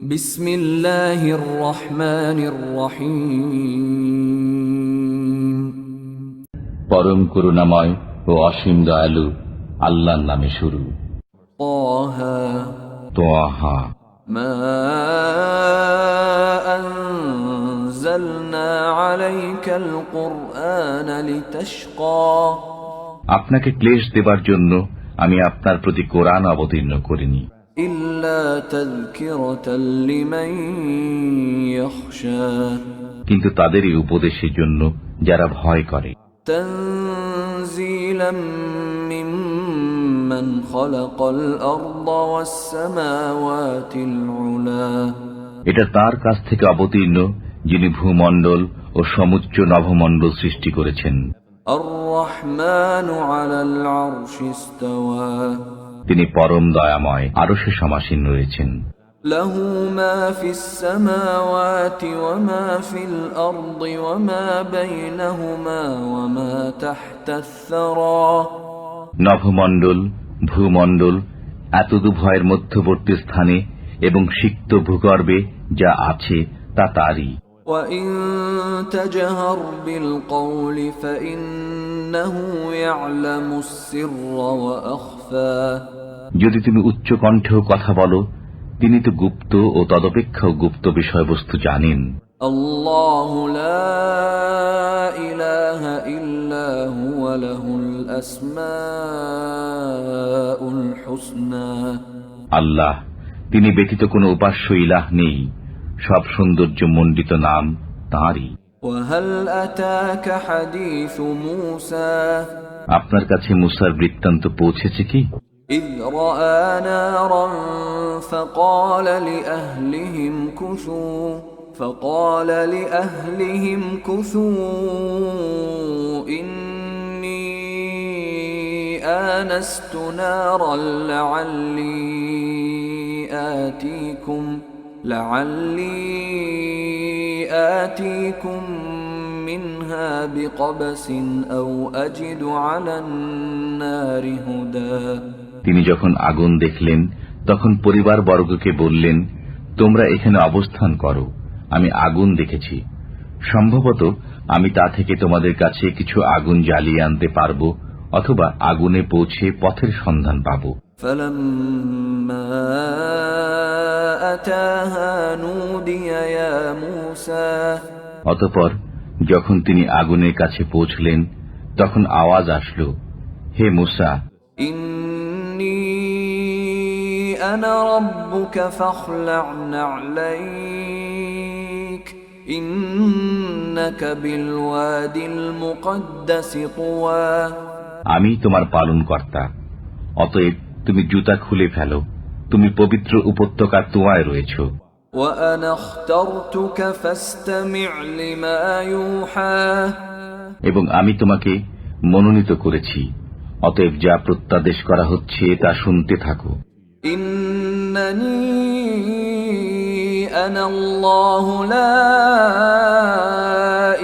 বিসমিল্লাহির রহমানির রহিম। পরম করুণাময় ও অসীম দয়ালু আল্লাহর নামে শুরু। তাহা তাহা মা আনজালনা আলাইকাল কুরআনা লিতাশকা। আপনাকে ক্লেশ দেবার জন্য আমি আপনার প্রতি কোরআন অবতীর্ণ করিনি, ইল্লা তাযকিরাতাল লিমান ইয়াখশা। কিন্তু তাদেরই উপদেশের জন্য যারা ভয় করে। তানজিলাম মিম্মান খালাকাল আরদা ওয়াস সামাওয়াতিল উলা। এটা তার কাছ থেকে অবতীর্ণ যিনি ভূমণ্ডল ও সমুচ্চ নভমণ্ডল সৃষ্টি করেছেন। আর-রহমানু আলাল আরশি ইস্তাওয়া। তিনি পরম দয়াময়, আরশে সমাসীন রয়েছেন। লাহু মা ফিস সামাওয়াতি ওয়া মা ফিল আরদি ওয়া মা বাইনাহুমা ওয়া মা তাহতাস সারা। নভমণ্ডল, ভূমণ্ডল, এতদুভয়ের মধ্যবর্তী স্থানে এবং সিক্ত ভূগর্ভে যা আছে তা তারই। وَإِن تَجْهَرْ بِالْقَوْلِ فَإِنَّهُ يَعْلَمُ السِّرَّ وَأَخْفَى। যদি তুমি উচ্চ কণ্ঠেও কথা বলো, তিনি তো গুপ্ত ও তদপেক্ষাও গুপ্ত বিষয়বস্তু জানেন। আল্লাহু লা ইলাহা ইল্লা হুয়া লাহুল আসমাউল হুসনা। আল্লাহ, তিনি ব্যতীত কোনো উপাস্য ইলাহ নেই, সব সৌন্দর্য মণ্ডিত নাম তাঁরই। ওয়াহাল আতাকা হাদিসু মূসা। আপনার কাছে মুসার বৃত্তান্ত পৌঁছেছে কি? إذ رأى نارا فقال لأهلهم كثوا إني آنست نارا لعلي آتيكم منها بقبس أو أجد على النار هدى। তিনি যখন আগুন দেখলেন তখন পরিবার বর্গকে বললেন, তোমরা এখানে অবস্থান করো, আমি আগুন দেখেছি, সম্ভবত আমি তা থেকে তোমাদের কাছে কিছু আগুন জ্বালিয়ে আনতে পারব, অথবা আগুনে পৌঁছে পথের সন্ধান পাব। فلما أتاها نودي يا موسى। অতঃপর যখন তিনি আগুনের কাছে পৌঁছলেন তখন আওয়াজ আসলো, হে মুসা, إني أنا ربك فاخلع نعليك إنك بالوادي المقدس طوى। আমি তোমার পালন কর্তা, অতএব তুমি জুতা খুলে ফেলো, তুমি পবিত্র উপত্যকা তুয়ায় রয়েছ। وأنا اخترتك فاستمع لما يوحى। এবং আমি তোমাকে মনোনীত করেছি, অতএব যা প্রত্যাদেশ করা হচ্ছে তা শুনতে থাকো। إنني أنا الله لا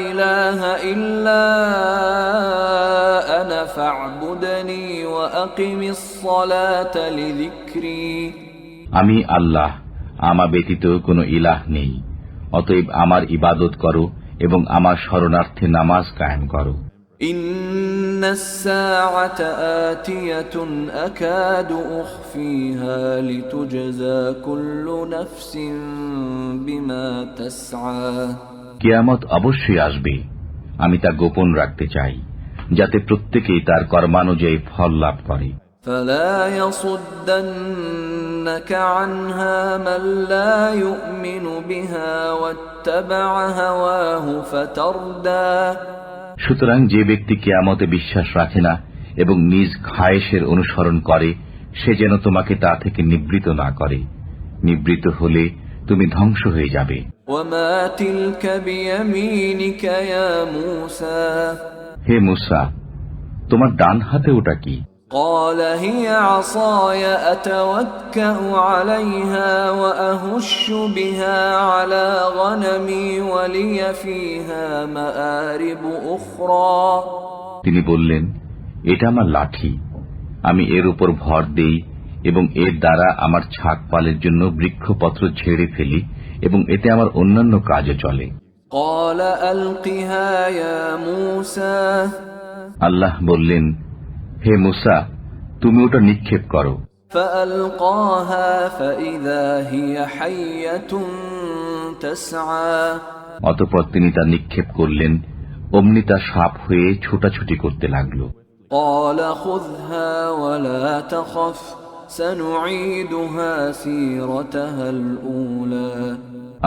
إله إلا أنا فاعبدني وأقم الصلاة لذكري। আমি আল্লাহ, আমা ব্যতীত কোনো ইলাহ নেই, অতএব আমার ইবাদত করো এবং আমার শরণার্থে নামাজ কায়েম করো। إن الساعة آتية أكاد أخفيها لتجزى كل نفس بما تسعى। কিয়ামত অবশ্যই আসবে, আমি তা গোপন রাখতে চাই, যাতে প্রত্যেকেই তার কর্মানুযায়ী ফল লাভ করে। فلا يصدنك عنها من لا يؤمن بها واتبع هواه فتردى। সুতরাং যে ব্যক্তি কিয়ামতে বিশ্বাস রাখে না এবং নিজ খায়েশের অনুসরণ করে, সে যেন তোমাকে তা থেকে নিবৃত না করে, নিবৃত হলে তুমি ধ্বংস হয়ে যাবে। وما تلك بيمينك يا موسى। হে মুসা, তোমার ডান হাতে ওটা কি? قال هي عصاي أتوكأ عليها وأهش بها على غنمي ولي فيها مآرب أخرى। তিনি বললেন, এটা আমার লাঠি, আমি এর উপর ভর দেই এবং এর দ্বারা আমার ছাগপালের জন্য বৃক্ষপত্র ঝেড়ে ফেলি, এবং এতে আমার অন্যান্য কাজও চলে। قال ألقها يا موسى আল্লাহ বললেন, হে মূসা, তুমি ওটা নিক্ষেপ করো। فألقاها فإذا هي حية تسعى অতঃপর তিনি তা নিক্ষেপ করলেন, অমনি তা সাপ হয়ে ছোটাছুটি করতে লাগল। قال خذها ولا تخف سنعيدها سيرتها الأولى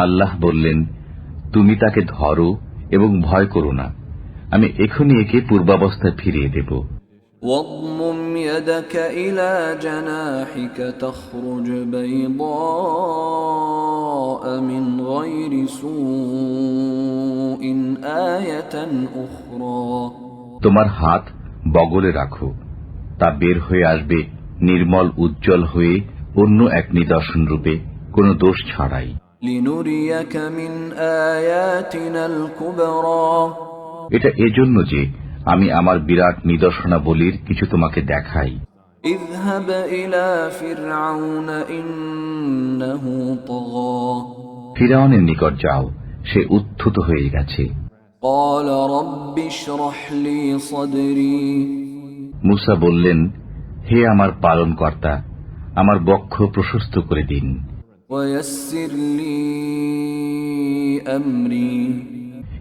আল্লাহ বললেন, তুমি তাকে ধরো এবং ভয় করো না, আমি এখনই একে পূর্বাবস্থায় ফিরিয়ে দেব। واضمم يدك إلى جناحك تخرج بيضاء من غير سوء آية أخرى তোমার হাত বগলে রাখো, তা বের হয়ে আসবে নির্মল উজ্জ্বল হয়ে অন্য এক নিদর্শন রূপে, কোনো দোষ ছাড়াই। لنريك من آياتنا الكبرى এটা এজন্য যে আমি আমার বিরাট নিদর্শনাবলীর কিছু তোমাকে দেখাই। اذهب إلى فرعون إنه طغى ফিরআউনের নিকট যাও, সে উদ্ধত হয়ে গেছে। قال رب اشرح لي صدري মূসা বললেন, হে আমার পালনকর্তা, আমার বক্ষ প্রশস্ত করে দিন ويسر لي أمري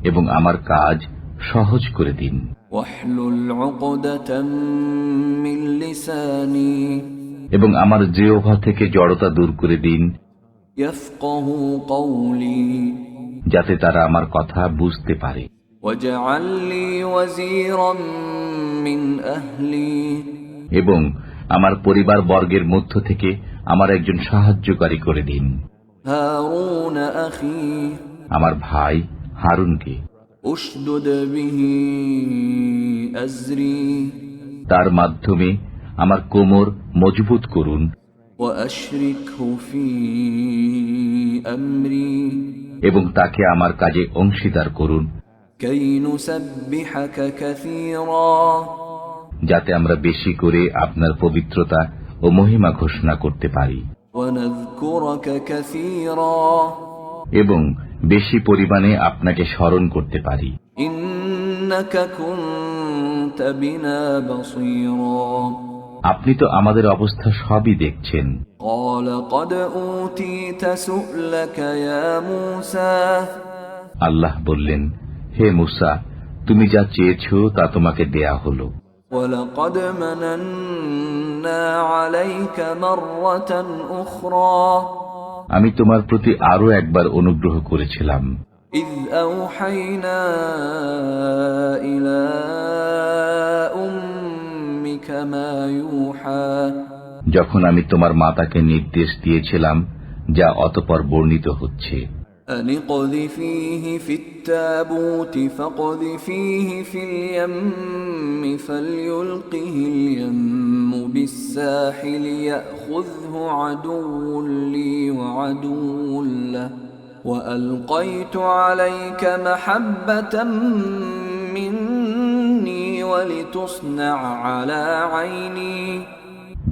এবং আমার কাজ সহজ করে দিন। واحلل عقدة من لساني এবং আমার জিহ্বা থেকে জড়তা দূর করে দিন, يفقه قولي যাতে তারা আমার কথা বুঝতে পারে। واجعل لي وزيرا من أهلي এবং আমার পরিবার বর্গের মধ্য থেকে আমার একজন সাহায্যকারী করে দিন, هارون أخي আমার ভাই হারুনকে। أشدد به أزري তার মাধ্যমে আমার কোমর মজবুত করুন وأشركه في أمري এবং তাকে আমার কাজে অংশীদার করুন, كي نسبحك كثيرا যাতে আমরা বেশি করে আপনার পবিত্রতা ও মহিমা ঘোষণা করতে পারি ونذكرك كثيرا এবং বেশি পরিমাণে আপনাকে স্মরণ করতে পারি। إنك كنت بنا بصيرا আপনি তো আমাদের অবস্থা সবই দেখছেন। قال قد أوتيت سؤلك يا موسى আল্লাহ বললেন, হে মূসা, তুমি যা চেয়েছো তা তোমাকে দেয়া হলো। ولقد مننا عليك مرة أخرى আমি তোমার প্রতি আরো একবার অনুগ্রহ করেছিলাম, إذ أوحينا إلى أمك ما يوحى যখন আমি তোমার মাতাকে নির্দেশ দিয়েছিলাম যা অতঃপর বর্ণিত হচ্ছে। أن اقذفيه في التابوت فاقذفيه في اليم فليلقه اليم بالساحل يأخذه عدو لي وعدو له وألقيت عليك محبة مني ولتصنع على عيني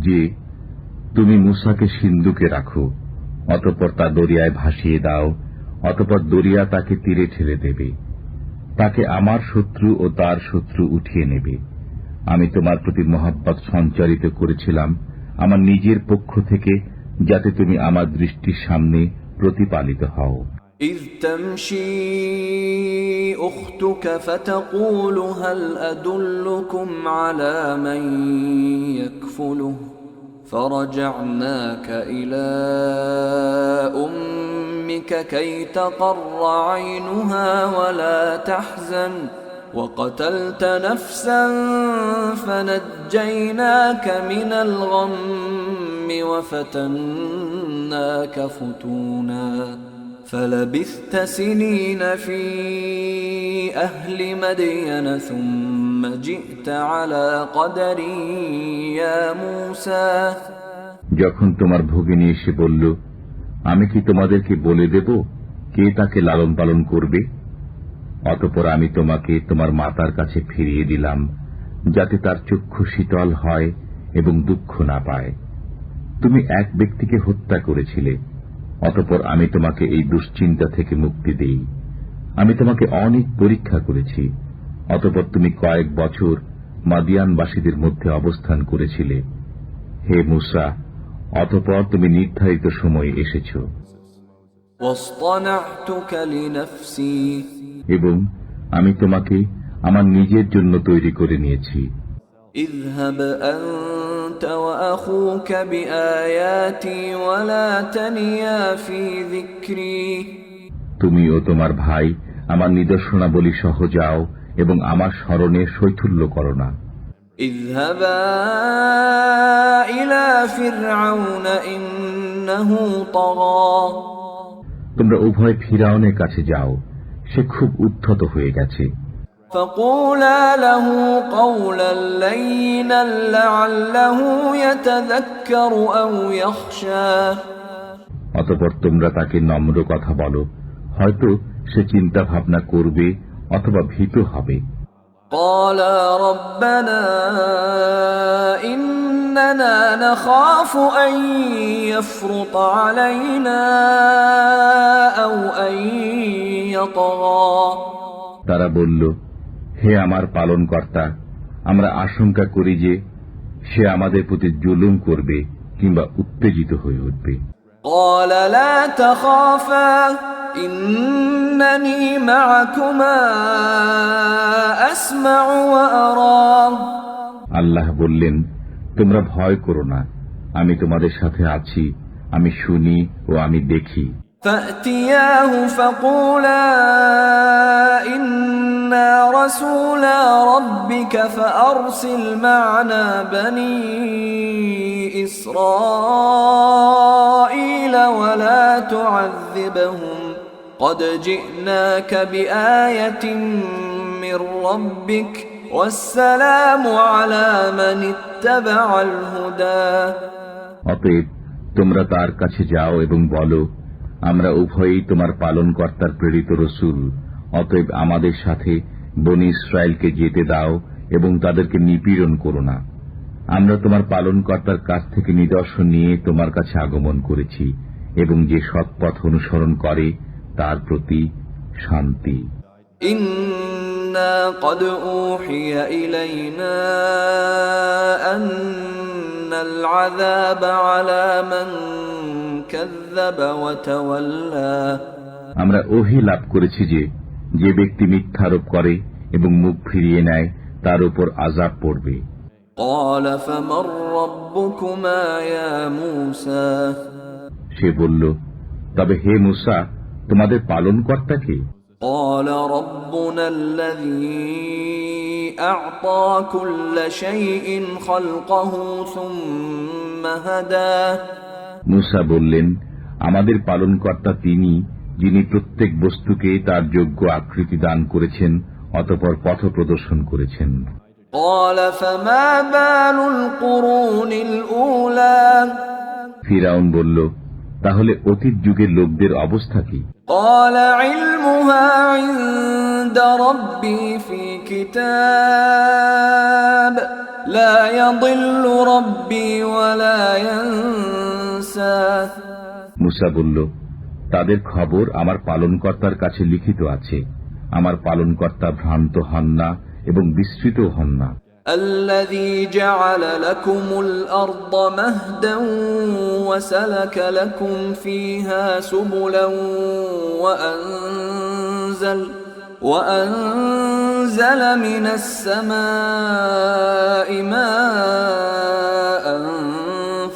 যে তুমি মূসাকে সিন্ধুকে রাখো, অতঃপর তা দরিয়ায় ভাসিয়ে দাও, অতঃপর দরিয়া তাকে তীরে ঠেলে দেবে, তাকে আমার শত্রু ও তার শত্রু উঠিয়ে নেবে। আমি তোমার প্রতি মহব্বত সঞ্চারিত করেছিলাম আমার নিজের পক্ষ থেকে, যাতে তুমি আমার দৃষ্টির সামনে প্রতিপালিত হও। إذ تمشي أختك فتقول هل أدلكم على من يكفله فرجعناك إلى أمك كي تقر عينها ولا تحزن وقتلت نفسا فنجيناك من الغم وفتناك فتونا فلبثت سنين في أهل مدين ثم جئت على قدر يا موسى যখন তোমার ভগিনী এসে বলল, আমি কি তোমাদেরকে বলে দেব কে তাকে লালন পালন করবে? অতঃপর আমি তোমাকে তোমার মাতার কাছে ফিরিয়ে দিলাম, যাতে তার চক্ষু শীতল হয় এবং দুঃখ না পায়। তুমি এক ব্যক্তিকে হত্যা করেছিলে, অতঃপর আমি তোমাকে এই দুশ্চিন্তা থেকে মুক্তি দেই। আমি তোমাকে অনেক পরীক্ষা করেছি, অতঃপর তুমি কয়েক বছর মাদিয়ানবাসীদের মধ্যে অবস্থান করেছিলে। হে মূসা, অতঃপর তুমি নির্ধারিত সময়ে এসেছ। এবং আমি তোমাকে আমার নিজের জন্য তৈরি করে নিয়েছি। اذهب أنت وأخوك بآياتي ولا تنيا في ذكري তুমি ও তোমার ভাই আমার নিদর্শনাবলী সহ যাও এবং আমার স্মরণে শৈথুল্য করো না। اذهبا إلى فرعون إنه طغى তোমরা উভয় ফিরাউনের কাছে যাও, সে খুব উদ্ধত হয়ে গেছে। فقولا له قولا لينا لعله يتذكر أو يخشى অতঃপর তোমরা তাকে নম্র কথা বলো, হয়তো সে চিন্তা ভাবনা করবে অথবা ভীত হবে। قالا ربنا إننا نخاف أن يفرط علينا أو أن يطغى তারা বলল, হে আমার পালনকর্তা, আমরা আশঙ্কা করি যে সে আমাদের প্রতি জুলুম করবে কিংবা উত্তেজিত হয়ে উঠবে। قال لا تخافا إنني معكما أسمع وأرى আল্লাহ বললেন, তোমরা ভয় করো না, আমি তোমাদের সাথে আছি, আমি শুনি ও আমি দেখি। فأتياه فقولا إنا رسولا ربك فأرسل معنا بني إسرائيل ولا تعذبهم قد جئناك بآية من ربك والسلام على من اتبع الهدى অতএব তোমরা তার কাছে যাও এবং বলো, আমরা উভয়ই তোমার পালনকর্তার প্রেরিত রসূল, অতএব আমাদের সাথে বনী ইসরায়েলকে যেতে দাও এবং তাদেরকে নিপীড়ন করো না। আমরা তোমার পালনকর্তার কাছ থেকে নিদর্শন নিয়ে তোমার কাছে আগমন করেছি এবং যে সৎপথ অনুসরণ করে তার প্রতি শান্তি। إنا قد أوحي إلينا أن العذاب على من كذب وتولى আমরা ওহী লাভ করেছি যে যে ব্যক্তি মিথ্যারোপ করে এবং মুখ ফিরিয়ে নেয় তার উপর আযাব পড়বে। قال فمن ربكما يا موسى সে বলল, তবে হে মূসা, তোমাদের পালনকর্তা কে? قال ربنا الذي أعطى كل شيء خلقه ثم هدى মূসা বললেন, আমাদের পালনকর্তা তিনি, যিনি প্রত্যেক বস্তুকে তার যোগ্য আকৃতি দান করেছেন, অতঃপর পথ প্রদর্শন করেছেন। قال فما بال القرون الأولى ফিরাউন বলল, তাহলে অতীত যুগের লোকদের অবস্থা কি? قال علمها عند ربي في كتاب لا يضل ربي ولا ينسى মূসা বলল, তাদের খবর আমার পালনকর্তার কাছে লিখিত আছে, আমার পালনকর্তা ভ্রান্ত হন না এবং বিস্মৃত হন না। الذي جعل لكم الأرض مهدا وسلك لكم فيها سبلا وأنزل من السماء ماء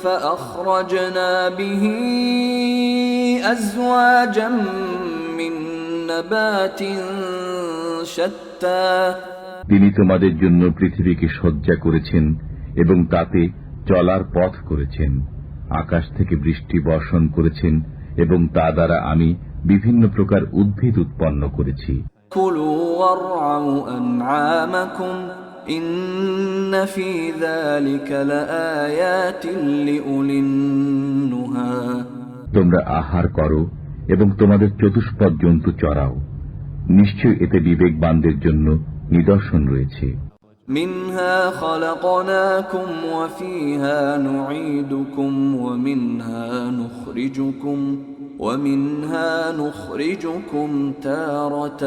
فأخرجنا به أزواجا من نبات شتى তিনি তোমাদের জন্য পৃথিবীকে সজ্জা করেছেন এবং তাতে চলার পথ করেছেন, আকাশ থেকে বৃষ্টি বর্ষণ করেছেন এবং তা দ্বারা আমি বিভিন্ন প্রকার উদ্ভিদ উৎপন্ন করেছি। كُلُوا وَارْعَوْا أَنْعَامَكُمْ إِنَّ فِي ذَلِكَ لَآيَاتٍ لِأُولِي النُّهَى তোমরা আহার করো এবং তোমাদের চতুষ্পদ জন্তু চরাও, নিশ্চয় এতে বিবেকবানদের জন্য নিদর্শন রয়েছে। منها خلقناكم وفيها نعيدكم ومنها نخرجكم تارة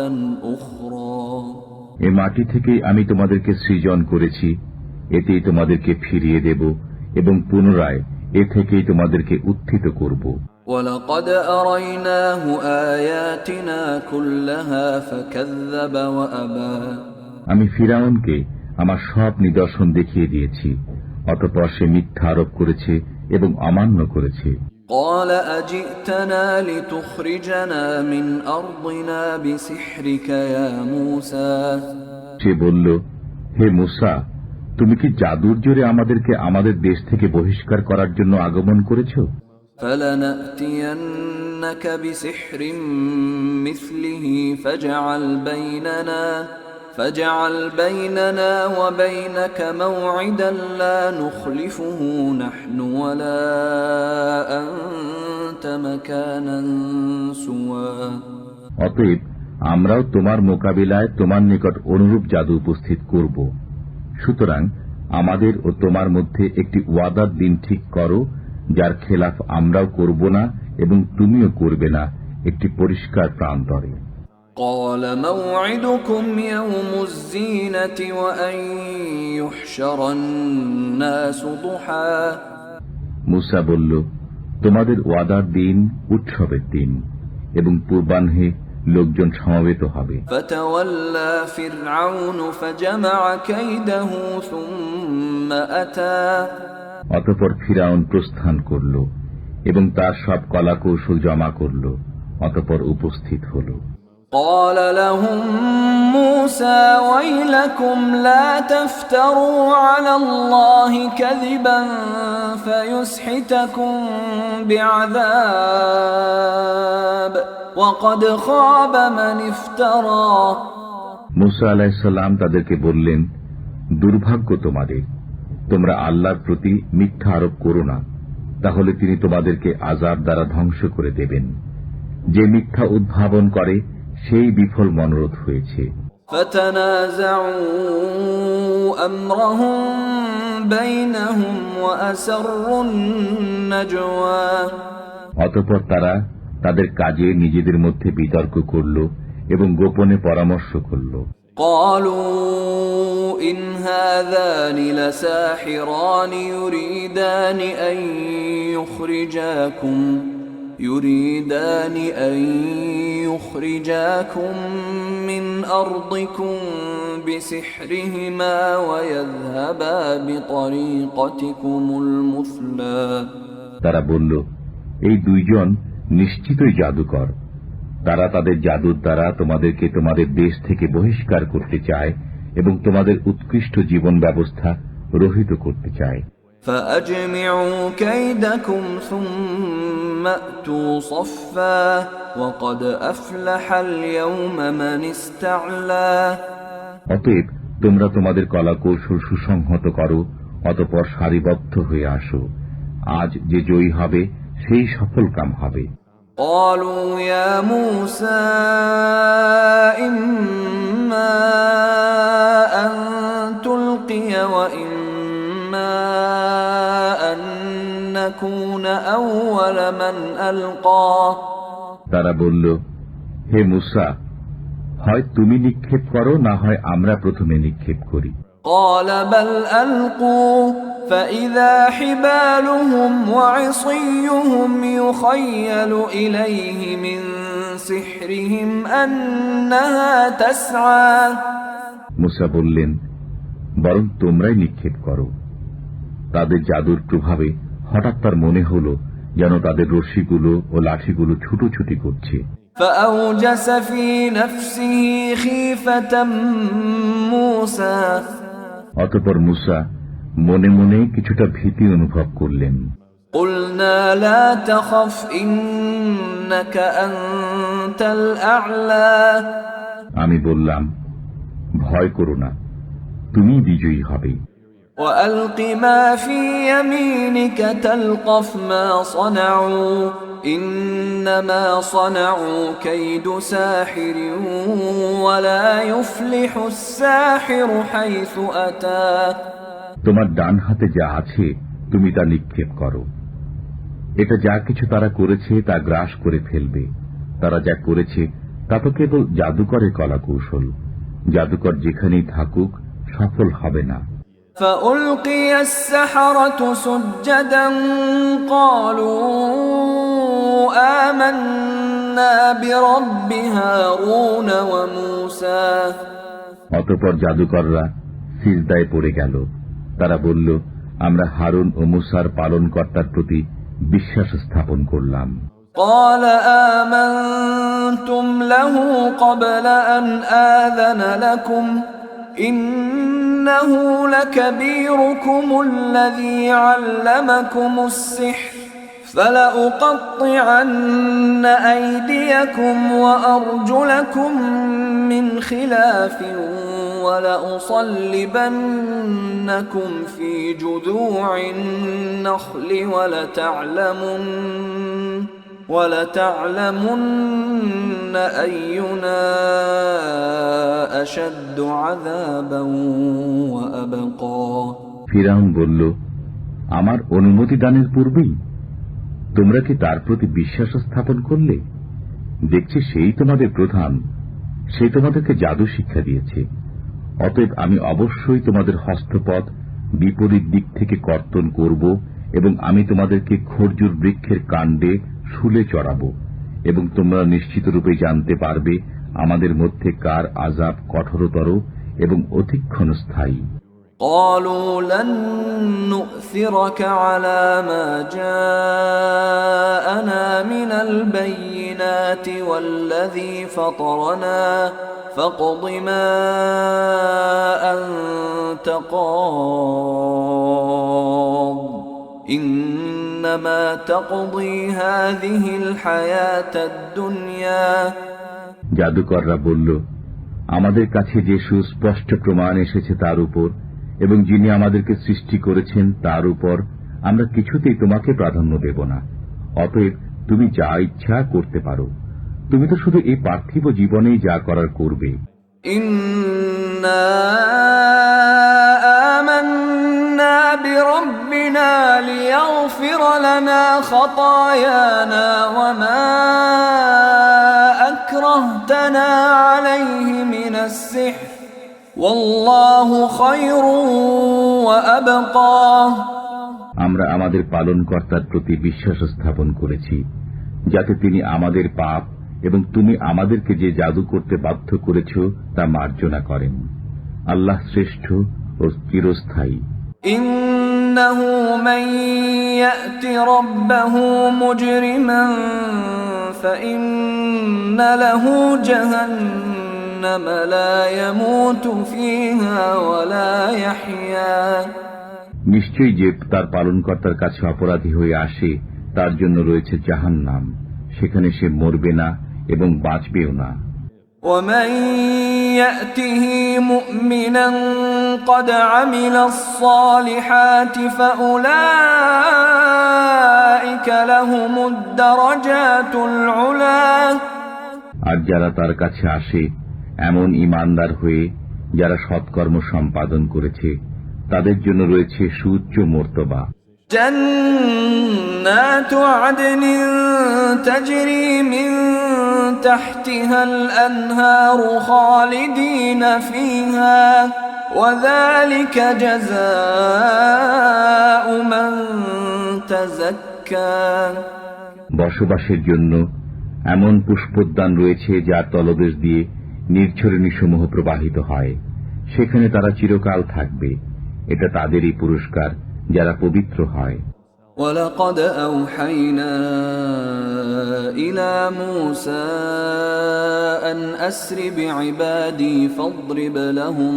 أخرى এ মাটি থেকেই আমি তোমাদেরকে সৃজন করেছি, এতেই তোমাদেরকে ফিরিয়ে দেব এবং পুনরায় এ থেকেই তোমাদেরকে উত্থিত করব। وَلَقَدْ أَرَيْنَاهُ آيَاتِنَا كُلَّهَا فَكَذَّبَ وَأَبَى আমি ফিরআউনকে আমার সব নিদর্শন দেখিয়ে দিয়েছি, অতঃপর সে মিথ্যা আরোপ করেছে এবং অমান্য করেছে। قَالَ أَجِئْتَنَا لِتُخْرِجَنَا مِنْ أَرْضِنَا بِسِحْرِكَ يَا مُوسَى সে বলল, হে মূসা, তুমি কি জাদুর জোরে আমাদেরকে আমাদের দেশ থেকে বহিষ্কার করার জন্য আগমন করেছো? فَلَنَأْتِيَنَّكَ بِسِحْرٍ مِثْلِهِ فَاجْعَلْ بَيْنَنَا وَبَيْنَكَ مَوْعِدًا لَا نُخْلِفُهُ نَحْنُ وَلَا أَنْتَ مَكَانًا سُوًى অতএব আমরাও তোমার মোকাবিলায় তোমার নিকট অনুরূপ জাদু উপস্থিত করব। সুতরাং আমাদের ও তোমার মধ্যে একটি ওয়াদার দিন ঠিক করো, যার খেলাফ আমরাও করব না এবং তুমিও করবে না, একটি পরিষ্কার প্রান্তরে। قال موعدكم يوم الزينة وأن يحشر الناس ضحى মূসা বলল, তোমাদের ওয়াদার দিন উৎসবের দিন এবং পূর্বাহ্নে লোকজন সমবেত হবে। فتولى فرعون فجمع كيده ثم أتى অতঃপর ফিরআউন প্রস্থান করল এবং তার সব কলাকৌশল জমা করল, অতঃপর উপস্থিত হল। قال لهم موسى ويلكم لا تفتروا على الله كذبا فيسحتكم بعذاب وقد خاب من افترى মূসা আলাইহিস সালাম তাদেরকে বললেন, দুর্ভাগ্য তোমাদের, তোমরা আল্লাহর প্রতি মিথ্যা আরোপ করো না, তাহলে তিনি তোমাদেরকে আযাব দ্বারা ধ্বংস করে দেবেন। যে মিথ্যা উদ্ভাবন করে সেই বিফল মনোরথ হয়েছে। فتنازعوا أمرهم بينهم وأسروا النجوى অতঃপর তারা তাদের কাজে নিজেদের মধ্যে বিতর্ক করল এবং গোপনে পরামর্শ করল। قالوا إن هذان لساحران يريدان أن يخرجاكم من أرضكم بسحرهما ويذهبا بطريقتكم المثلى তারা বলল, এই দুইজন নিশ্চিতই জাদুকর, তারা তাদের জাদুর দ্বারা তোমাদেরকে তোমাদের দেশ থেকে বহিষ্কার করতে চায় এবং তোমাদের উৎকৃষ্ট জীবন ব্যবস্থা রহিত করতে চায়। فأجمعوا كيدكم ثم أتوا صفا وقد أفلح اليوم من استعلى অতএব তোমরা তোমাদের কলাকৌশল সুসংহত করো, অতঃপর সারিবদ্ধ হয়ে আসো, আজ যে জয়ী হবে সেই সফল কাম হবে। قالوا يا موسى إما أن تلقي وإما أن نكون أول من ألقى তারা বলল, হে মূসা, হয় তুমি নিক্ষেপ করো, না হয় আমরা প্রথমে নিক্ষেপ করি। قال بل ألقوا فإذا حبالهم وعصيهم يخيل إليه من سحرهم أنها تسعى মূসা বললেন, বরং তোমরাই নিক্ষেপ করো। তাদের জাদুর প্রভাবে হঠাৎ তার মনে হলো যেন তাদের রশ্মিগুলো ও লাঠিগুলো ছুটোছুটি করছে। فأوجس في نفسه خيفة موسى অতঃপর মূসা মনে মনে কিছুটা ভীতি অনুভব করলেন। قلنا لا تخف إنك أنت الأعلى আমি বললাম, ভয় করো না, তুমি বিজয়ী হবে। وألق ما في يمينك تلقف ما صنعوا إنما صنعوا كيد ساحر ولا يفلح الساحر حيث أتى তোমার ডান হাতে যা আছে তুমি তা নিক্ষেপ করো। এটা যা কিছু তারা করেছে তা গ্রাস করে ফেলবে। তারা যা করেছে তা তো কেবল জাদুকরের কলাকৌশল। জাদুকর যেখানেই থাকুক সফল হবে না। فألقي السحرة سجدا قالوا آمنا برب هارون وموسى অতঃপর জাদুকররা সিজদায় পড়ে গেল। তারা বলল, আমরা হারুন ও মুসার পালনকর্তার প্রতি বিশ্বাস স্থাপন করলাম। قال آمنتم له قبل أن آذن لكم إنه لكبيركم الذي علمكم السحر فلأقطعن أيديكم وأرجلكم من خلاف ولأصلبنكم في جذوع النخل ولتعلمن أينا أشد عذابا وأبقى ফিরআউন বলল, আমার অনুমতি দানের পূর্বেই তোমরা কি তার প্রতি বিশ্বাস স্থাপন করলে? দেখছি সেই তোমাদের প্রধান, সে তোমাদেরকে জাদু শিক্ষা দিয়েছে। অতএব আমি অবশ্যই তোমাদের হস্তপদ বিপরীত দিক থেকে কর্তন করব এবং আমি তোমাদেরকে খরজুর বৃক্ষের কাণ্ডে শুলে চড়াবো এবং তোমরা নিশ্চিত রূপে জানতে পারবে আমাদের মধ্যে কার আযাব কঠোরতর এবং অধিকক্ষণ স্থায়ী। قالوا لن نؤثرك على ما جاءنا من البينات والذي فطرنا فاقض ما أنت قاض إنما تقضي هذه الحياة الدنيا জাদুকররা বলল, আমাদের কাছে যে সুস্পষ্ট প্রমাণ এসেছে তার উপর এবং যিনি আমাদেরকে সৃষ্টি করেছেন তার উপর আমরা কিছুতেই তোমাকে প্রাধান্য দেব না। অতএব তুমি যা ইচ্ছা করতে পারো। তুমি তো শুধু এই পার্থিব জীবনেই যা করার করবে। ইন্না আমান্না বিরাব্বিনা লিয়াগফির লানা খাতায়ানা ওয়া মা আকরাহতানা আলাইহি মিনাস সিহর ওয়াল্লাহু খায়রুন ওয়া আবকা আমরা আমাদের পালনকর্তার প্রতি বিশ্বাস স্থাপন করেছি যাতে তিনি আমাদের পাপ এবং তুমি আমাদেরকে যে জাদু করতে বাধ্য করেছ তা মার্জনা করেন। আল্লাহ শ্রেষ্ঠ ও চিরস্থায়ী। ইন্নাহু মান ইয়াতি রাব্বাহু মুজরিমান ফাইন্না লাহু জাহান্নাম লা ইয়ামুতু ফিহা ওয়া লা ইয়াহইয়া নিশ্চয়ই যে তার পালনকর্তার কাছে অপরাধী হয়ে আসে তার জন্য রয়েছে জাহান্নাম, সেখানে সে মরবে না এবং বাঁচবেও না। ومن يأته مؤمنا قد عمل الصالحات فأولئك لهم الدرجات العلى আর যারা তার কাছে আসে এমন ঈমানদার হয়ে যারা সৎকর্ম সম্পাদন করেছে তাদের জন্য রয়েছে সুউচ্চ মর্তবা। জান্নাতু আদনিন তাজরি মিন তাহতিহাল আনহারু খালিদিনা ফিহা ওয়া যালিকা জাযাউ মান তাযাক্কা বসবাসের জন্য এমন পুষ্পোদ্যান রয়েছে যার তলদেশ দিয়ে নির্ঝরণীসমূহ প্রবাহিত হয়, সেখানে তারা চিরকাল থাকবে। এটা তাদেরই পুরস্কার যারা পবিত্র হয়। وَلَقَدْ أَوْحَيْنَا إِلَى مُوسَى أَنْ أَسْرِ بِعِبَادِي فاضرب لهم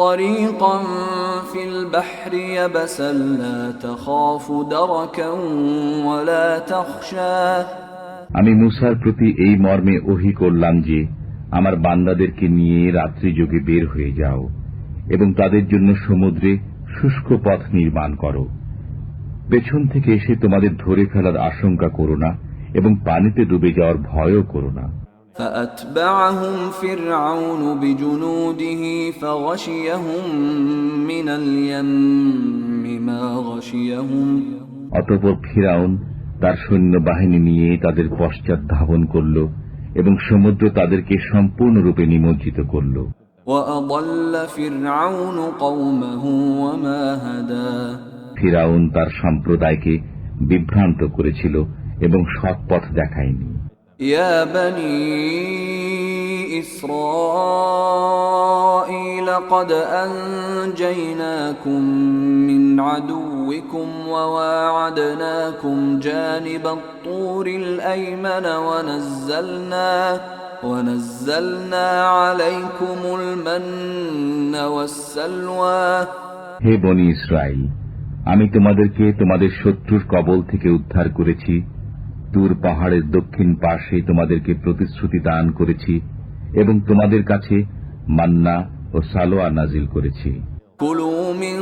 طريقا في البحر يبسا لا تخاف دركا ولا تخشى আমি মূসার প্রতি এই মর্মে ওহী করলাম যে আমার বান্দাদেরকে নিয়ে রাত্রি যোগে বের হয়ে যাও এবং তাদের জন্য সমুদ্রে শুষ্ক পথ নির্মাণ করো। পেছন থেকে এসে তোমাদের ধরে ফেলার আশঙ্কা করো না এবং পানিতে ডুবে যাওয়ার ভয়ও করো না। فأتبعهم فرعون بجنوده فغشيهم من اليم ما غشيهم অতঃপর ফিরাউন তার সৈন্যবাহিনী নিয়ে তাদের পশ্চাৎ ধাবন করল এবং সমুদ্র তাদেরকে সম্পূর্ণরূপে নিমজ্জিত করল। وأضل فرعون قومه وما هدى ফিরাউন তার সম্প্রদায়কে বিভ্রান্ত করেছিল এবং সৎ পথ দেখায়নি। يا بني إسرائيل قد أنجيناكم من عدوكم وواعدناكم جانب الطور الأيمن ونزلنا عليكم المن والسلوى হে বনি ইসরাইল, আমি তোমাদেরকে তোমাদের শত্রুর কবল থেকে উদ্ধার করেছি, তুর পাহাড়ের দক্ষিণ পাশে তোমাদেরকে প্রতিশ্রুতি দান করেছি এবং তোমাদের কাছে মান্না ও সালোয়া নাজিল করেছি। কুলু মিন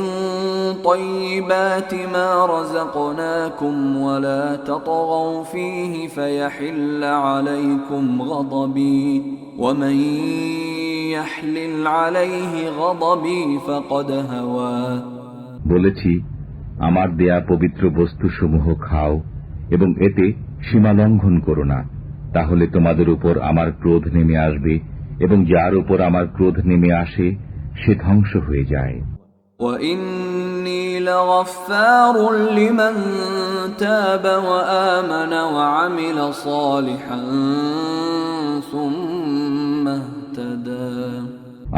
তাইয়্যিবাতি মা রাযাকনাকুম ওয়া লা তাতগাউ ফীহি ফায়াহিল্লা আলাইকুম গাদাবী ওয়া মান ইয়াহলিল আলাইহি গাদাবী ফাকাদ হাওয়া। বলেছি, আমার দেয়া পবিত্র বস্তুসমূহ খাও এবং এতে সীমা লঙ্ঘন করো না, তাহলে তোমাদের উপর আমার ক্রোধ নেমে আসবে এবং যার উপর আমার ক্রোধ নেমে আসে সে ধ্বংস হয়ে যায়। وَإِنِّي لَغَفَّارٌ لِمَن تَابَ وَآمَنَ وَعَمِلَ صَالِحًا ثُمَّ اهْتَدَى।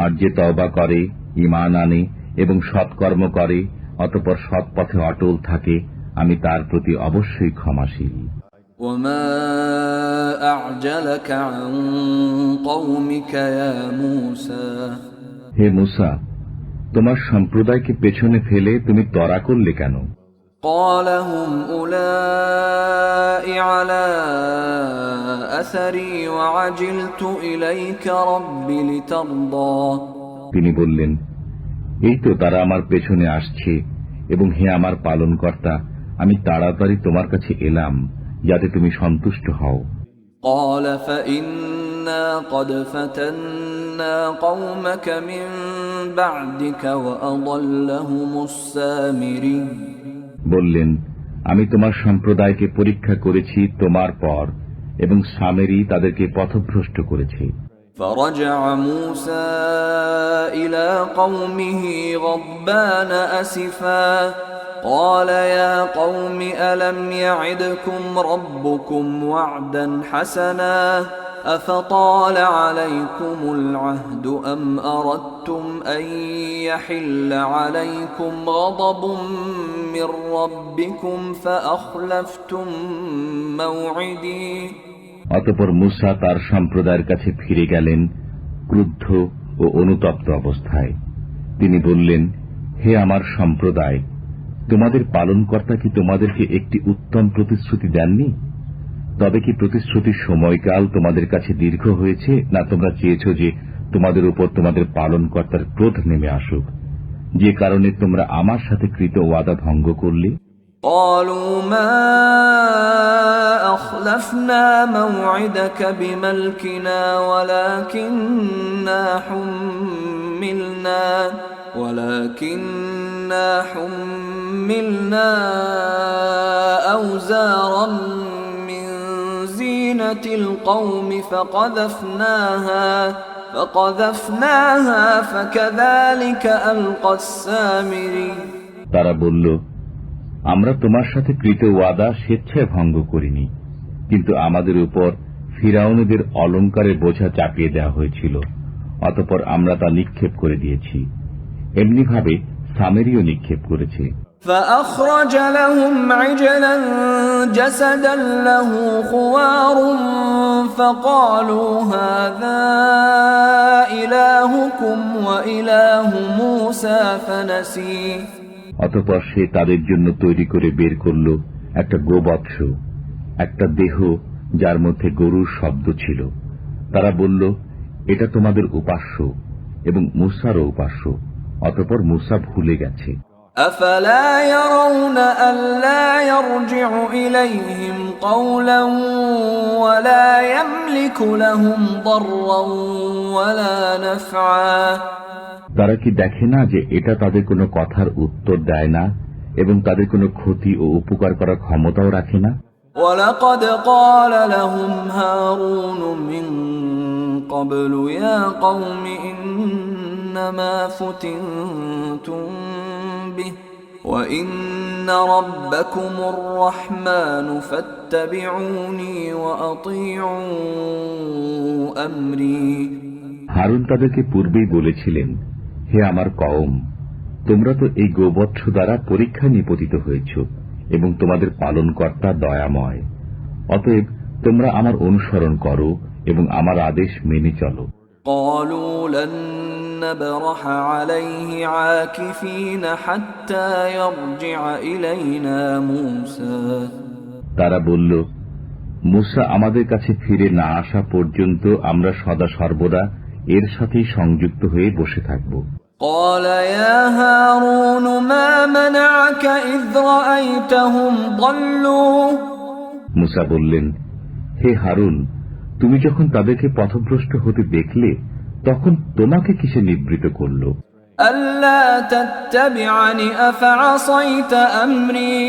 আর যে তওবা করে, ঈমান আনে এবং সৎকর্ম করে, অতঃপর সৎ পথে অটল থাকে, আমি তার প্রতি অবশ্যই ক্ষমাশীল। وَمَا أَعْجَلَكَ عَن قَوْمِكَ يَا مُوسَى। হে মুসা, তোমার সম্প্রদায়কে পেছনে ফেলে তুমি ত্বরা করলে কেন? قَالَ هُمْ أُولَاءِ عَلَى أَثَرِي وَعَجِلْتُ إِلَيْكَ رَبِّ لِتَرْضَى। তিনি বললেন, এই তো তারা আমার পেছনে আসছে এবং হে আমার পালনকর্তা, আমি তাড়াতাড়ি তোমার কাছে এলাম যাতে তুমি সন্তুষ্ট হও। قَالَ فَإِنَّا قَدْ فَتَنَّا قَوْمَكَ مِن بَعْدِكَ وَأَضَلَّهُمُ السَّامِرِيُّ। বললেন, আমি তোমার সম্প্রদায়কে পরীক্ষা করেছি তোমার পর এবং সামেরী তাদেরকে পথভ্রষ্ট করেছে। فرجع موسى إلى قومه غضبان أسفا قال يا قوم ألم يعدكم ربكم وعدا حسنا أفطال عليكم العهد أم أردتم أن يحل عليكم غضب من ربكم فأخلفتم موعدي। অতঃপর মুসা তার সম্প্রদায়ের কাছে ফিরে গেলেন ক্রুদ্ধ ও অনুতপ্ত অবস্থায়। তিনি বললেন, হে আমার সম্প্রদায়, তোমাদের পালনকর্তা কি তোমাদেরকে একটি উত্তম প্রতিশ্রুতি দেননি? তবে কি প্রতিশ্রুতির সময়কাল তোমাদের কাছে দীর্ঘ হয়েছে, না তোমরা চেয়েছ যে তোমাদের উপর তোমাদের পালনকর্তার ক্রোধ নেমে আসুক, যে কারণে তোমরা আমার সাথে কৃত ওয়াদা ভঙ্গ করলে? قالوا ما أخلفنا موعدك بملكنا ولكننا حملنا أوزارا من زينة القوم فقذفناها فكذلك ألقى السامري। তারা বলল, আমরা তোমার সাথে কৃত ওয়াদা স্বেচ্ছায় ভঙ্গ করিনি, কিন্তু আমাদের উপর ফিরাউনদের অলংকারের বোঝা চাপিয়ে দেওয়া হয়েছিল, অতঃপর আমরা তা নিক্ষেপ করে দিয়েছি। এমনিভাবে সামেরীও নিক্ষেপ করেছে। فأخرج لهم عجلا جسدا له خوار فقالوا هذا إلهكم وإله موسى فنسي। অতঃপর সে তাদের জন্য তৈরি করে বের করল একটা গোবৎস, একটা দেহ যার মধ্যে গরুর শব্দ ছিল। তারা বলল, এটা তোমাদের উপাস্য এবং মূসারও উপাস্য, অতঃপর মূসা ভুলে গেছে। أفلا يرون ألا يرجع إليهم قولا ولا يملك لهم ضرا ولا نفعا তারা কি দেখে না যে এটা তাদের কোনো কথার উত্তর দেয় না এবং তাদের কোনো ক্ষতি ও উপকার করার ক্ষমতাও রাখে না? ولقد قال لهم هارون من قبل يا قوم إنما فتنتم به وإن ربكم الرحمن فاتبعوني وأطيعوا أمري হারুন তাদেরকে পূর্বেই বলেছিলেন, হে আমার কওম, তোমরা তো এই গোবৎস দ্বারা পরীক্ষায় নিপতিত হয়েছ এবং তোমাদের পালনকর্তা দয়াময়। অতএব তোমরা আমার অনুসরণ করো এবং আমার আদেশ মেনে চলো। قالوا لن نبرح عليه عاكفين حتى يرجع إلينا موسى তারা বলল, মূসা আমাদের কাছে ফিরে না আসা পর্যন্ত আমরা সদা সর্বদা এর সাথেই সংযুক্ত হয়ে বসে থাকব। قال يا هارون ما منعك إذ رأيتهم ضلوا মূসা বললেন, হে হারুন, তুমি যখন তাদেরকে পথভ্রষ্ট হতে দেখলে তখন তোমাকে কিসে নিবৃত করল? ألا تتبعني أفعصيت أمري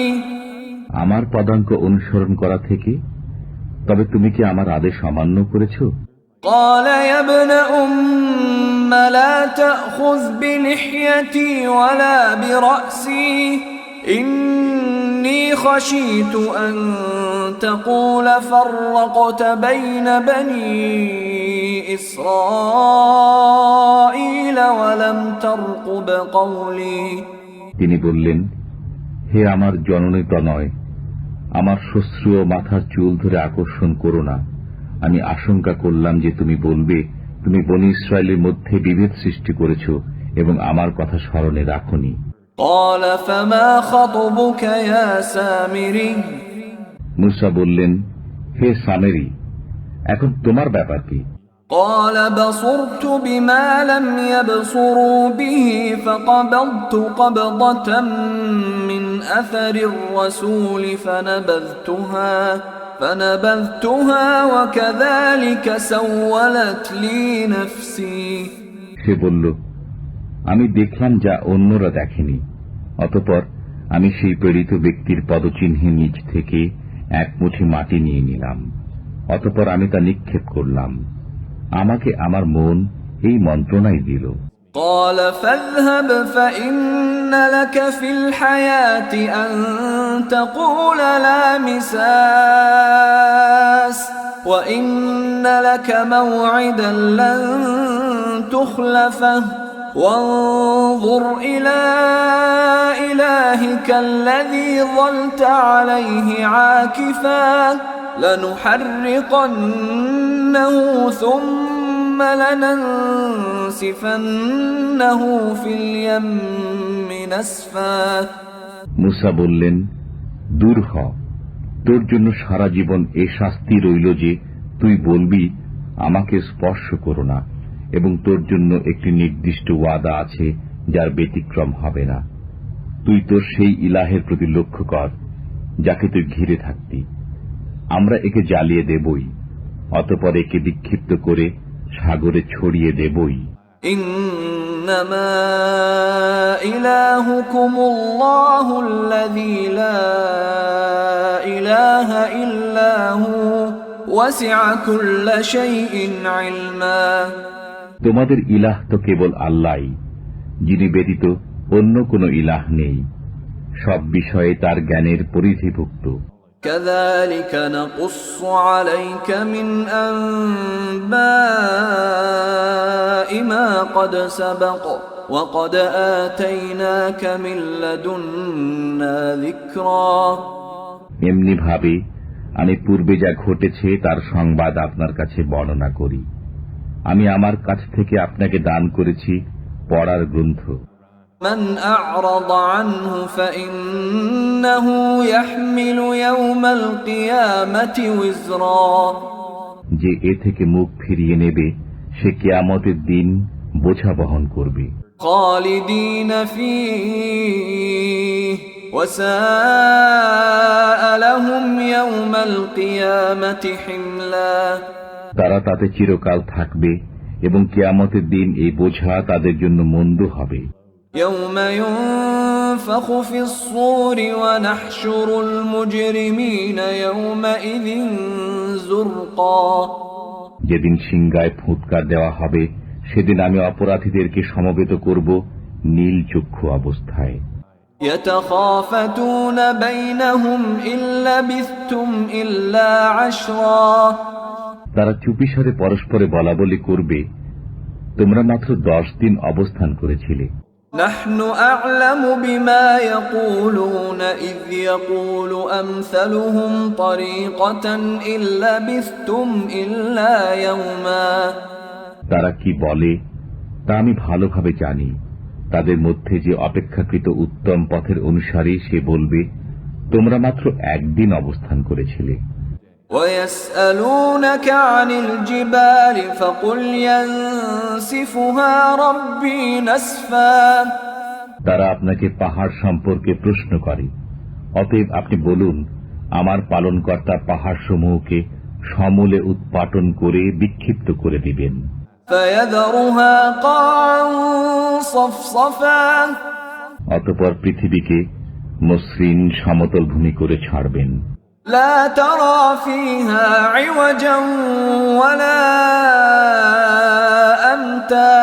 আমার পদাঙ্ক অনুসরণ করা থেকে? তবে তুমি কি আমার আদেশ অমান্য করেছ? قال يا ابن أم لا تأخذ بلحيتي ولا برأسي إني خشيت أن تقول فرقت بين بني إسرائيل ولم ترقب قولي তিনি বললেন, হে আমার জননী তনয়, আমার শ্বশ্রু ও মাথার চুল ধরে আকর্ষণ করো না। আমি আশঙ্কা করলাম যে তুমি বলবে তুমি বনী ইসরায়েলের মধ্যে বিভেদ সৃষ্টি করেছ এবং আমার কথা স্মরণে রাখনি। قال فما خطبك يا سامري মূসা বললেন, হে সামেরি, এখন তোমার ব্যাপার কি? قال بصرت بما لم يبصروا به فقبضت قبضة من أثر الرسول فنبذتها وكذلك سولت لي نفسي সে বলল, আমি দেখলাম যা অন্যরা দেখেনি, অতঃপর আমি সেই প্রেরিত ব্যক্তির পদচিহ্নের নিচ থেকে এক মুঠি মাটি নিয়ে নিলাম, অতঃপর আমি তা নিক্ষেপ করলাম। আমাকে আমার মন এই মন্ত্রণাই দিল। قال فاذهب فإن لك في الحياة أن تقول لا مساس وإن لك موعدا لن تخلفه وانظر إلى إلهك الذي ظلت عليه عاكفا لنحرقنه ثم لننسفنه في اليم نسفا মূসা বললেন, দূর হ, তোর জন্য সারা জীবন এ শাস্তি রইল যে তুই বলবি আমাকে স্পর্শ করো না, এবং তোর জন্য একটি নির্দিষ্ট ওয়াদা আছে যার ব্যতিক্রম হবে না। তুই তোর সেই ইলাহের প্রতি লক্ষ্য কর যাকে তুই ঘিরে থাকতি। আমরা একে জ্বালিয়ে দেবই, অতঃপর একে বিক্ষিপ্ত করে সাগরে ছড়িয়ে দেবই। إنما إلهكم الله الذي لا إله إلا هو وسع كل شيء علما তোমাদের ইলাহ তো কেবল আল্লাহই, যিনি ব্যতীত অন্য কোনো ইলাহ নেই, সব বিষয়ে তার জ্ঞানের পরিধিভুক্ত। كذلك نقص عليك من أنباء ما قد سبق وقد آتيناك من لدنا ذكرا এমনি ভাবে আমি পূর্বে যা ঘটেছে তার সংবাদ আপনার কাছে বর্ণনা করি। আমি আমার কাছ থেকে আপনাকে দান করেছি পড়ার গ্রন্থ। من أعرض عنه فإنه يحمل يوم القيامة وزرا যে এ থেকে মুখ ফিরিয়ে নেবে সে কিয়ামতের দিন বোঝা বহন করবে। خالدين فيه وساء لهم يوم القيامة حملا। তারা তাতে চিরকাল থাকবে এবং কিয়ামতের দিন এই বোঝা তাদের জন্য মন্দ হবে। يوم ينفخ في الصور ونحشر المجرمين يومئذ زرقا। যেদিন সিংগায় ফুৎকার দেওয়া হবে সেদিন আমি অপরাধীদেরকে সমবেত করব নীল চক্ষু অবস্থায়। يتخافتون بينهم إن لبثتم إلا عشرا। তারা চুপিসারে পরস্পরে বলাবলি করবে, তোমরা মাত্র 10 দিন অবস্থান করেছিলে। نحن أعلم بما يقولون إذ يقول أمثلهم طريقة إن لبثتم إلا يوما। তারা কি বলে তা আমি ভালোভাবে জানি। তাদের মধ্যে যে অপেক্ষাকৃত উত্তম পথের অনুসারী সে বলবে, তোমরা মাত্র একদিন অবস্থান করেছিলে। ويسألونك عن الجبال فقل ينسفها ربي نسفا। তারা আপনাকে পাহাড় সম্পর্কে প্রশ্ন করে, অতএব আপনি বলুন, আমার পালনকর্তা পাহাড়সমূহকে সমূলে উৎপাটন করে বিক্ষিপ্ত করে দিবেন। فيذرها قاعا صفصفا। অতঃপর পৃথিবীকে মসৃণ সমতল ভূমি করে ছাড়বেন। لا ترى فيها عوجا ولا أمتا।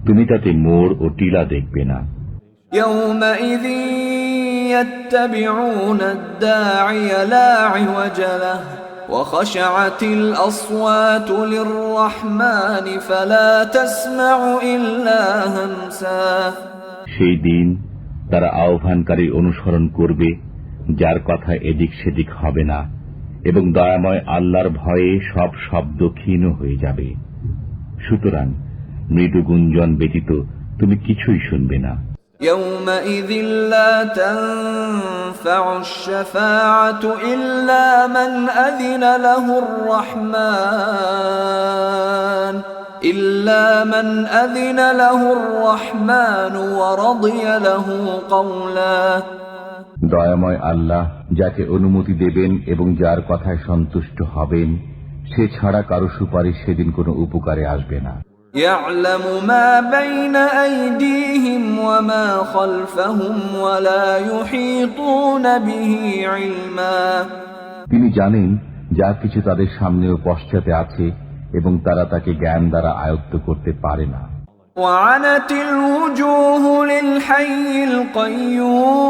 তুমি তাতে মোড় ও টিলা দেখবে না। يومئذ يتبعون الداعي لا عوج له وخشعت الأصوات للرحمن فلا تسمع إلا همسا। সেই দিন তারা আহ্বানকারী অনুসরণ করবে যার কথা এদিক সেদিক হবে না, এবং দয়াময় আল্লাহর ভয়ে সব শব্দ ক্ষীণ হয়ে যাবে। সুতরাং মৃদু গুঞ্জন ব্যতীত তুমি কিছুই শুনবে না। يومئذ لا تنفع الشفاعة إلا من أذن له الرحمن ورضي له قولا। দয়াময় আল্লাহ যাকে অনুমতি দেবেন এবং যার কথায় সন্তুষ্ট হবেন, সে ছাড়া কারো সুপারিশ সেদিন কোনো উপকারে আসবে না। يعلم ما بين أيديهم وما خلفهم ولا يحيطون به علما। তিনি জানেন যা কিছু তাদের সামনে ও পশ্চাতে আছে এবং তারা তাকে জ্ঞান দ্বারা আয়ত্ত করতে পারে না। وعنت الوجوه للحي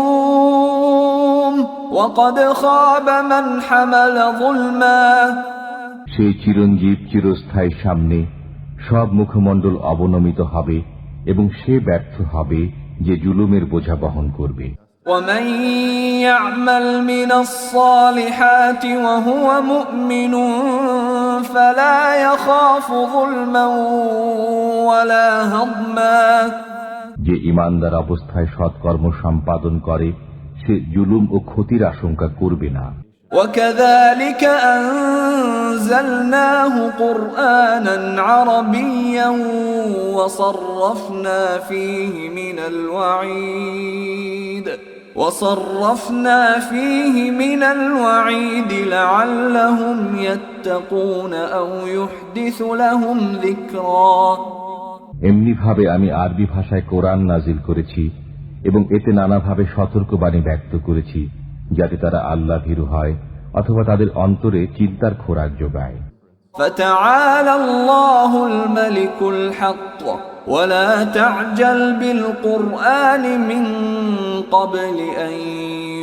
القيوم وقد خاب من حمل ظلما। সেই চিরঞ্জীব চিরস্থায়ী সামনে সব মুখমণ্ডল অবনমিত হবে এবং সে ব্যর্থ হবে যে জুলুমের বোঝা বহন করবে। ومن يعمل من الصالحات وهو مؤمن فلا يخاف ظلما ولا هضما। যে ঈমানদার অবস্থায় সৎকর্ম সম্পাদন করে সে জুলুম ও ক্ষতির আশঙ্কা করবে না। وكذلك أنزلناه قرآنا عربيا وصرفنا فيه من الوعيد لعلهم يتقون أو يحدث لهم ذكرا। এমনি ভাবে আমি আরবি ভাষায় কোরআন নাজিল করেছি এবং এতে নানাভাবে সতর্কবাণী ব্যক্ত করেছি, যাতে তারা আল্লাহ ভীরু হয় অথবা তাদের অন্তরে চিন্তার খোরাক যোগায়। فتعالى الله الملك الحق ولا تعجل بالقرآن من قبل أن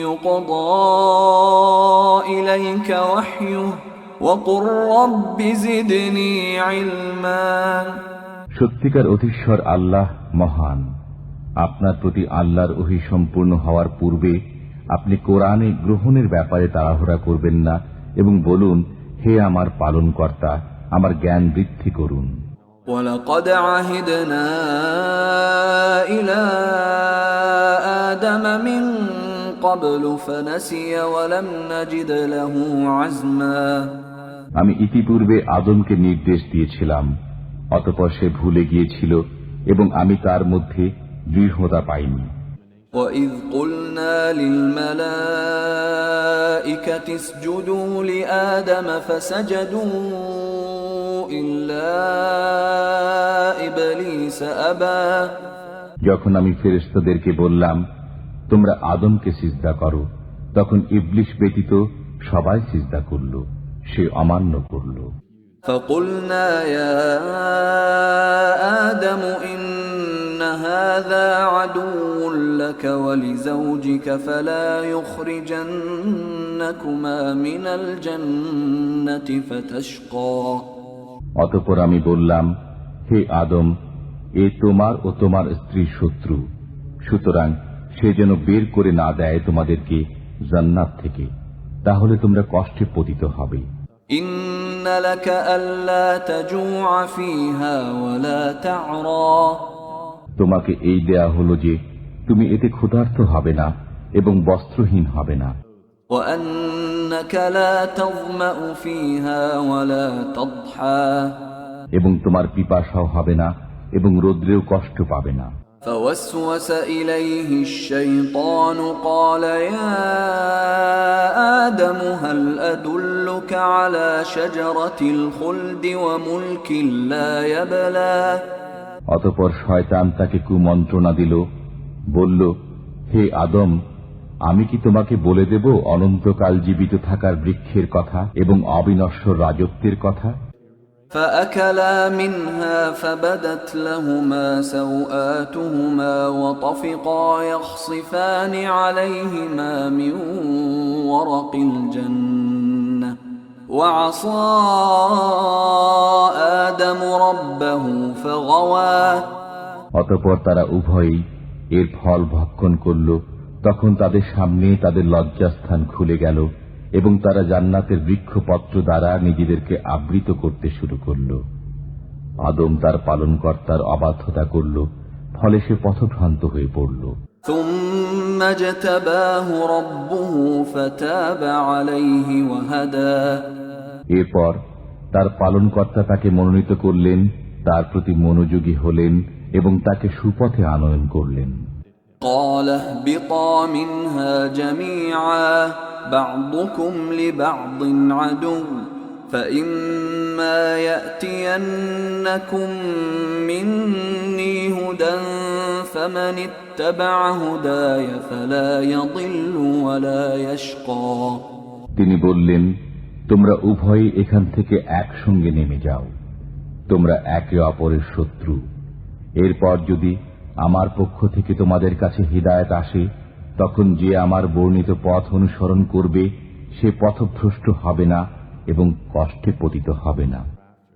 يقضى إليك وحيه وقل رب زدني علما। সত্যিকার অধীশ্বর আল্লাহ মহান। আপনার প্রতি আল্লাহর ওহী সম্পূর্ণ হওয়ার পূর্বে আপনি কোরআনে গ্রহণের ব্যাপারে তাড়াহুড়া করবেন না এবং বলুন, হে আমার পালনকর্তা, আমার জ্ঞান বৃদ্ধি করুন। وَلَقَدْ عَهِدْنَا إِلَى آدَمَ مِنْ قَبْلُ فَنَسِيَ وَلَمْ نَجِدْ لَهُ عَزْمًا। আমি ইতিপূর্বে আদমকে নির্দেশ দিয়েছিলাম, অতঃপর সে ভুলে গিয়েছিল এবং আমি তার মধ্যে দৃঢ়তা পাইনি। وَإِذْ قُلْنَا لِلْمَلَائِكَةِ اسْجُدُوا لِآدَمَ فَسَجَدُوا إِلَّا إِبْلِيسَ أَبَى যখন আমি ফেরেশতাদেরকে বললাম তোমরা আদমকে সিজদা করো, তখন ইবলিস ব্যতীত সবাই সিজদা করল, সে অমান্য করল। فَقُلْنَا يَا آدَمُ إِنَّ هَذَا عَدُوٌّ لَكَ وَلِزَوْجِكَ فَلَا يُخْرِجَنَّكُمَا مِنَ الْجَنَّةِ فَتَشْقَى অতঃপর আমি বললাম, হে আদম, এ তোমার ও তোমার স্ত্রীর শত্রু, সুতরাং সে যেন বের করে না দেয় তোমাদেরকে জান্নাত থেকে, তাহলে তোমরা কষ্টে পতিত হবে। إِنَّ لَكَ أَلَّا تَجُوعَ فِيهَا وَلَا تَعْرَى তোমাকে এই দেয়া হলো যে তুমি এতে ক্ষুধার্ত হবে না এবং বস্ত্রহীন হবে না, وَأَنَّكَ لَا تَظْمَأُ فِيهَا وَلَا تَضْحَى এবং তোমার পিপাসাও হবে না এবং রৌদ্রেও কষ্ট পাবে না। فوسوس إليه الشيطان قال يا آدم هل أدلك على شجرة الخلد وملك لا يبلى অতঃপর শয়তান তাকে কুমন্ত্রণা দিল, বলল, হে আদম, আমি কি তোমাকে বলে দেব অনন্তকাল জীবিত থাকার বৃক্ষের কথা এবং অবিনশ্বর রাজত্বের কথা? فأكلا منها فبدت لهما سوآتهما وطفقا يخصفان عليهما من ورق الجنة وعصى آدم ربه فغوى অতঃপর তারা উভয়েই এর ফল ভক্ষণ করল। তখন তাদের সামনে তাদের লজ্জাস্থান খুলে গেল এবং তারা জান্নাতের বৃক্ষপত্র দ্বারা নিজেদেরকে আবৃত করতে শুরু করল। আদম তার পালনকর্তার অবাধ্যতা করল, ফলে সে পথভ্রান্ত হয়ে পড়ল। ثم اجتباه ربه فتاب عليه وهدى এরপর তার পালনকর্তা তাকে মনোনীত করলেন, তার প্রতি মনোযোগী হলেন এবং তাকে সুপথে আনয়ন করলেন। قال اهبطا منها جميعا بعضكم لبعض عدو فإما يأتينكم مني هدى فمن اتبع هداي فلا يضل ولا يشقى তিনি বললেন, তোমরা উভয়ে এখান থেকে একসঙ্গে নেমে যাও, তোমরা একে অপরের শত্রু। এরপর যদি আমার পক্ষ থেকে তোমাদের কাছে হিদায়াত আসে, তখন যে আমার বর্ণিত পথ অনুসরণ করবে সে পথভ্রষ্ট হবে না এবং কষ্টে পতিত হবে না।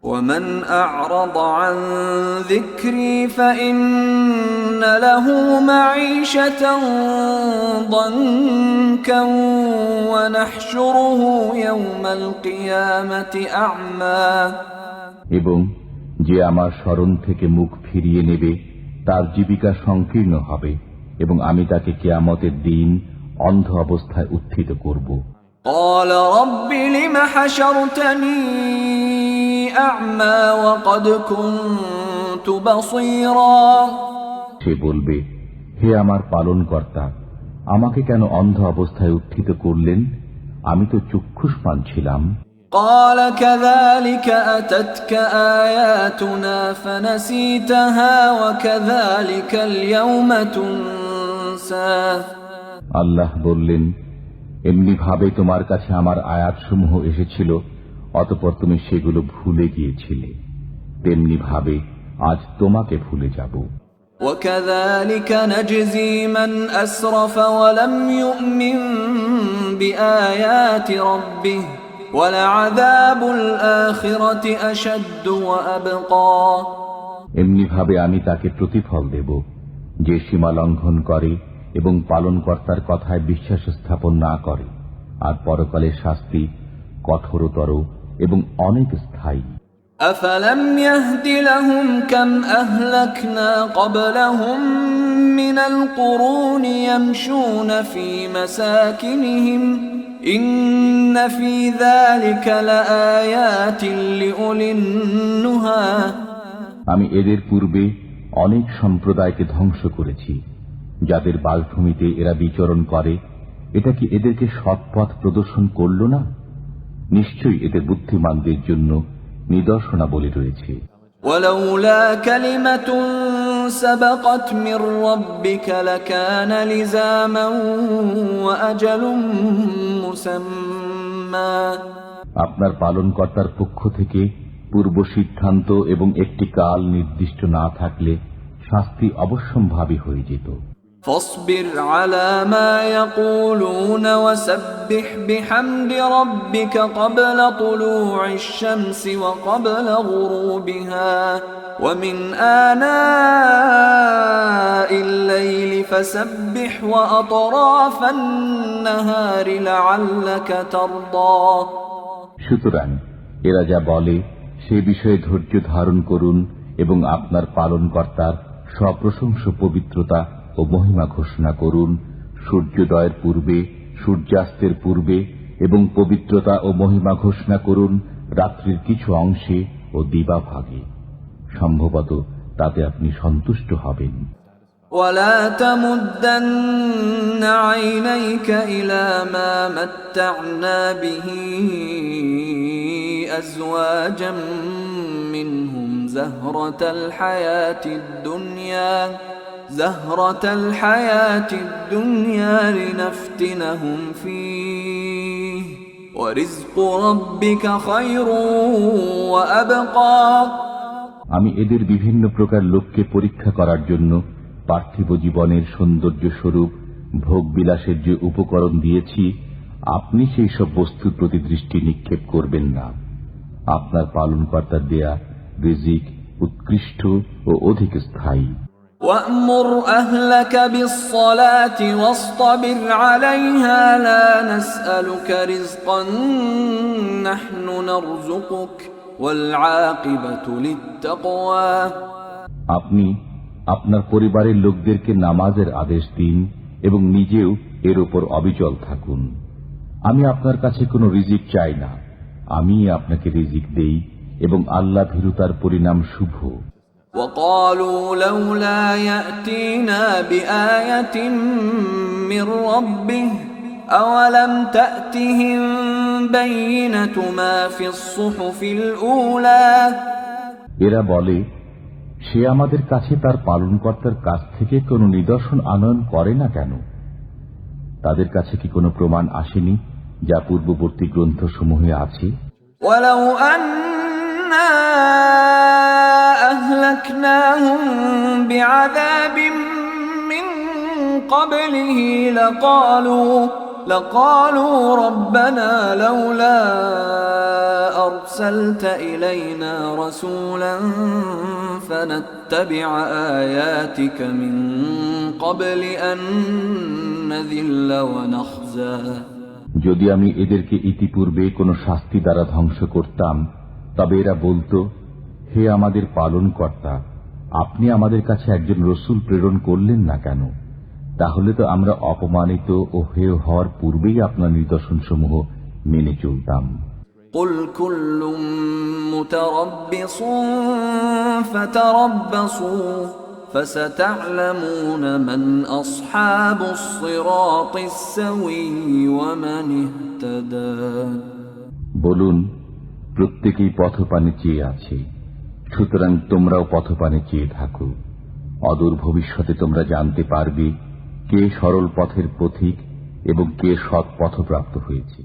ومن أعرض عن ذكري فإن له معيشة ضنكا ونحشره يوم القيامة أعمى এবং যে আমার স্মরণ থেকে মুখ ফিরিয়ে নেবে তার জীবিকা সংকীর্ণ হবে এবং আমি তাকে কিয়ামতের দিন অন্ধ অবস্থায় উত্থিত করব। قال رب لم حشرتني أعمى وقد كنت بصيرا সে বলবে, হে আমার পালনকর্তা, আমাকে কেন অন্ধ অবস্থায় উত্থিত করলেন? আমি তো চক্ষুষ্মান ছিলাম। قال كذلك أتتك آياتنا فنسيتها وكذلك اليوم تنسى আল্লাহ বললেন, এমনি ভাবে তোমার কাছে আমার আয়াতসমূহ এসেছিল, অতঃপর তুমি সেগুলো ভুলে গিয়েছিলে, তেমনি ভাবে আজ তোমাকে ভুলে যাব। وكذلك نجزي من أسرف ولم يؤمن بآيات ربه ولعذاب الآخرة أشد وأبقى এমনি ভাবে আমি তাকে প্রতিফল দেব যে সীমা লঙ্ঘন করে এবং পালনকর্তার কথায় বিশ্বাস স্থাপন না করে, আর পরকালের শাস্তি কঠোরতর এবং অনেক স্থায়ী। أفلم يهد لهم كم أهلكنا قبلهم من القرون يمشون في مساكنهم إن في ذلك لآيات لأولي النهى আমি এদের পূর্বে অনেক সম্প্রদায়কে ধ্বংস করেছি, যাদের বাসভূমিতে এরা বিচরণ করে। এটা কি এদেরকে সৎপথ প্রদর্শন করল না? নিশ্চয়ই এদের বুদ্ধিমানদের জন্য নিদর্শনাবলী রয়েছে। ولولا كلمة سبقت من ربك لكان لزاما وأجل مسمى। আপনার পালনকর্তার পক্ষ থেকে পূর্ব সিদ্ধান্ত এবং একটি কাল নির্দিষ্ট না থাকলে শাস্তি অবশ্যম্ভাবী হয়ে যেত। فاصبر على ما يقولون وسبح بحمد ربك قبل طلوع الشمس وقبل غروبها ومن آناء الليل فسبح وأطراف النهار لعلك ترضى। সুতরাং এরা যা বলে সে বিষয়ে ধৈর্য ধারণ করুন এবং আপনার পালনকর্তার সপ্রশংস পবিত্রতা ও মহিমা ঘোষণা করুন সূর্যোদয়ের পূর্বে, সূর্যাস্তের পূর্বে, এবং পবিত্রতা ও মহিমা ঘোষণা করুন রাত্রির কিছু অংশে ও দিবাভাগে। সম্ভবত তাতে আপনি সন্তুষ্ট হবেন। ولا تمدن عينيك إلى ما متعنا به أزواجا منهم زهرة الحياة الدنيا لنفتنهم فيه ورزق ربك خير وأبقى। আমি এদের বিভিন্ন প্রকার লোককে পরীক্ষা করার জন্য পার্থিব জীবনের সৌন্দর্য স্বরূপ ভোগ বিলাসের যে উপকরণ দিয়েছি, আপনি সেই সব বস্তুর প্রতি দৃষ্টি নিক্ষেপ করবেন না। আপনার পালনকর্তার দেয়া রিজিক উৎকৃষ্ট ও অধিক স্থায়ী। وأمر أهلك بالصلاة واصطبر عليها لا نسألك رزقا نحن نرزقك والعاقبة للتقوى। আপনি আপনার পরিবারের লোকদেরকে নামাজের আদেশ দিন এবং নিজেও এর উপর অবিচল থাকুন। আমি আপনার কাছে কোনো রিজিক চাই না, আমি আপনাকে রিজিক দেই এবং আল্লাহ ভীরুতার পরিণাম শুভ। وقالوا لولا يأتينا بآية من ربه أولم تأتهم بينة ما في الصحف الأولى। এরা বলে, সে আমাদের কাছে তার পালনকর্তার কাছ থেকে কোনো নিদর্শন আনয়ন করে না কেন? তাদের কাছে কি কোনো প্রমাণ আসেনি যা পূর্ববর্তী গ্রন্থসমূহে আছে? ولو أنا أهلكناهم بعذاب من قبله لقالوا ربنا لولا أرسلت إلينا رسولا فنتبع آياتك من قبل أن نذل ونخزى। যদি আমি এদেরকে ইতিপূর্বে কোনো শাস্তি দ্বারা ধ্বংস করতাম, তবে এরা বলতো, হে আমাদের পালনকর্তা, আপনি আমাদের কাছে একজন রসূল প্রেরণ করলেন না কেন? তাহলে তো আমরা অপমানিত ও হেয় হওয়ার পূর্বেই আপনার নিদর্শনসমূহ মেনে চলতাম। قل كل متربص فتربصوا فستعلمون من أصحاب الصراط السوي ومن اهتدى। বলুন, প্রত্যেকেই পথপানে চেয়ে আছে, সুতরাং তোমরাও পথপানে চেয়ে থাকো। অদূর ভবিষ্যতে তোমরা জানতে পারবে কে সরল পথের পথিক এবং কে সৎ পথপ্রাপ্ত হয়েছে।